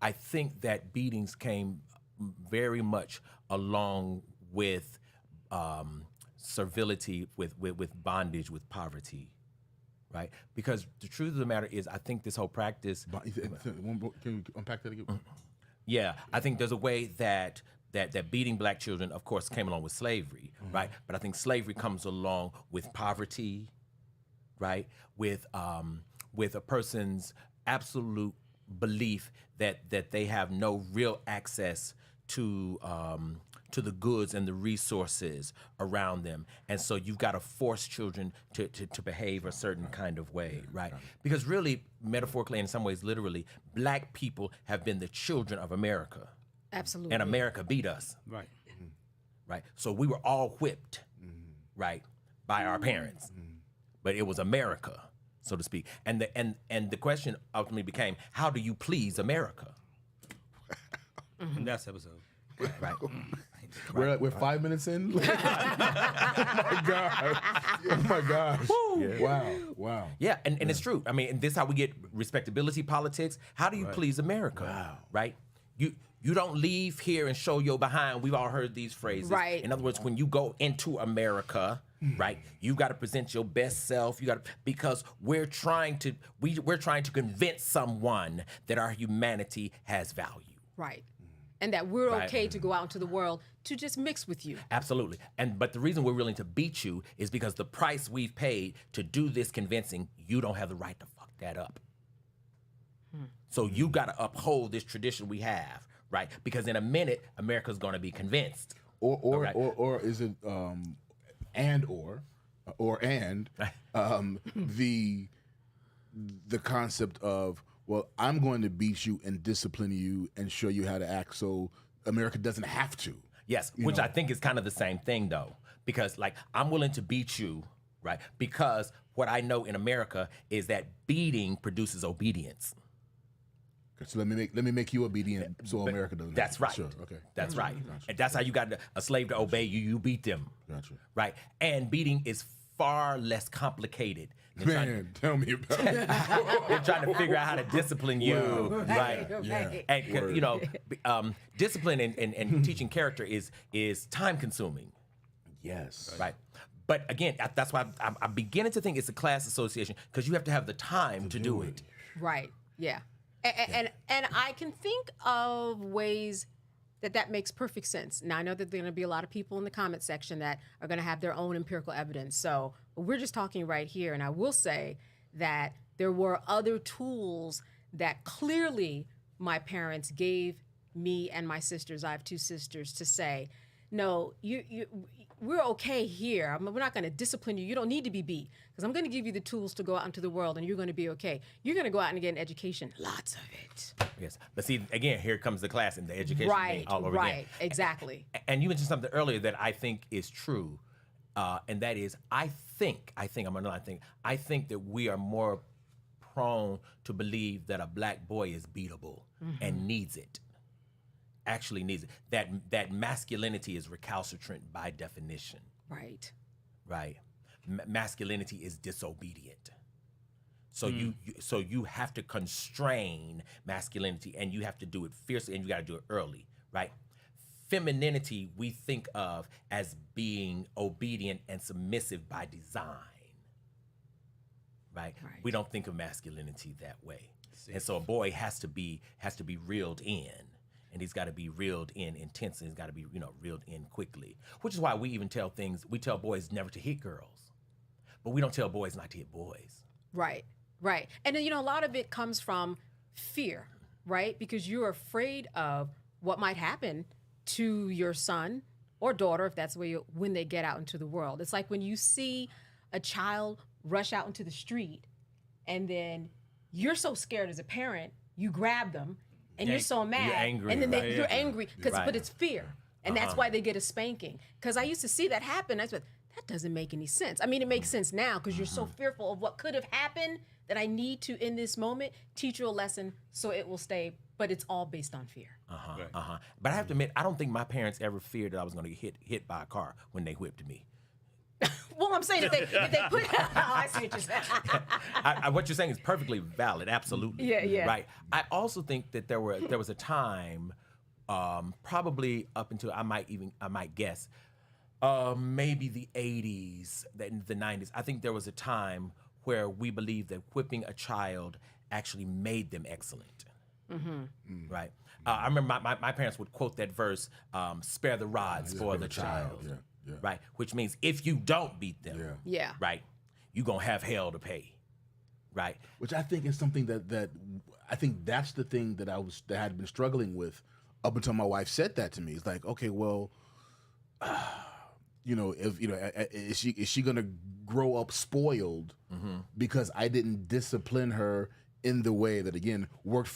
I think that beatings came very much along with servility, with bondage, with poverty, right? Because the truth of the matter is, I think this whole practice. Can you unpack that again? Yeah, I think there's a way that beating black children, of course, came along with slavery, right? But I think slavery comes along with poverty, right? With a person's absolute belief that they have no real access to the goods and the resources around them, and so you've got to force children to behave a certain kind of way, right? Because really, metaphorically, and in some ways literally, black people have been the children of America. Absolutely. And America beat us. Right. Right. So we were all whipped, right, by our parents. But it was America, so to speak. And the question ultimately became, how do you please America? That's episode. Right. We're 5 minutes in. Oh my god! Oh my gosh! Wow! Yeah, and it's true. I mean, and this is how we get respectability politics. How do you please America? Wow. Right? You don't leave here and show your behind. We've all heard these phrases. Right. In other words, when you go into America, right, you got to present your best self. Because we're trying to convince someone that our humanity has value. Right. And that we're okay to go out into the world to just mix with you. Absolutely. But the reason we're willing to beat you is because the price we've paid to do this convincing, you don't have the right to fuck that up. So you got to uphold this tradition we have, right? Because in a minute, America's going to be convinced. Or is it the concept of, well, I'm going to beat you and discipline you and show you how to act so America doesn't have to. Yes, which I think is kind of the same thing, though. Because, like, I'm willing to beat you, right? Because what I know in America is that beating produces obedience. So let me make you obedient so America doesn't. That's right. Sure, okay. That's right. Gotcha. And that's how you got a slave to obey you. You beat them. Gotcha. Right? And beating is far less complicated. Tell me about it. They're trying to figure out how to discipline you. Wow. Right. Yeah. And, you know, discipline and teaching character is time consuming. Yes. Right. But again, that's why I'm beginning to think it's a class association, because you have to have the time to do it. Right. Yeah. And I can think of ways that makes perfect sense. Now, I know that there are going to be a lot of people in the comment section that are going to have their own empirical evidence. So we're just talking right here. And I will say that there were other tools that clearly my parents gave me and my sisters, I have two sisters, to say, no, we're okay here. We're not going to discipline you. You don't need to be beat, because I'm going to give you the tools to go out into the world, and you're going to be okay. You're going to go out and get an education, lots of it. Yes, but see, again, here comes the class and the education thing all over again. Right, exactly. And you mentioned something earlier that I think is true, and that is, I think that we are more prone to believe that a black boy is beatable and needs it. Actually needs it. That masculinity is recalcitrant by definition. Right. Right. Masculinity is disobedient. So you have to constrain masculinity, and you have to do it fiercely, and you got to do it early, right? Femininity we think of as being obedient and submissive by design, right? We don't think of masculinity that way. And so a boy has to be reeled in. And he's got to be reeled in intensely. He's got to be, reeled in quickly. Which is why we even tell boys never to hit girls. But we don't tell boys not to hit boys. Right. And then, a lot of it comes from fear, right? Because you're afraid of what might happen to your son or daughter, if that's when they get out into the world. It's like when you see a child rush out into the street, and then you're so scared as a parent, you grab them, and you're so mad, you're angry, and then right? you're angry, Right. but it's fear, and that's why they get a spanking. Because I used to see that happen. I said, that doesn't make any sense. I mean, it makes sense now because you're so fearful of what could have happened that I need to, in this moment, teach you a lesson so it will stay. But it's all based on fear. But I have to admit, I don't think my parents ever feared that I was going to get hit by a car when they whipped me. Well, I'm saying if they put, oh, I see what you're saying. What you're saying is perfectly valid, absolutely. Yeah. Right. I also think that there was a time, probably up until I might guess, maybe the 80s, the 90s. I think there was a time where we believed that whipping a child actually made them excellent. Right. I remember my parents would quote that verse, "Spare the rod, spoil the child." Yeah. Right. Which means if you don't beat them, Yeah. right, you're gonna have hell to pay. Right. Which I think is something that I think that's the thing that I had been struggling with up until my wife said that to me. It's like, okay, well, is she gonna grow up spoiled because I didn't discipline her in the way that again worked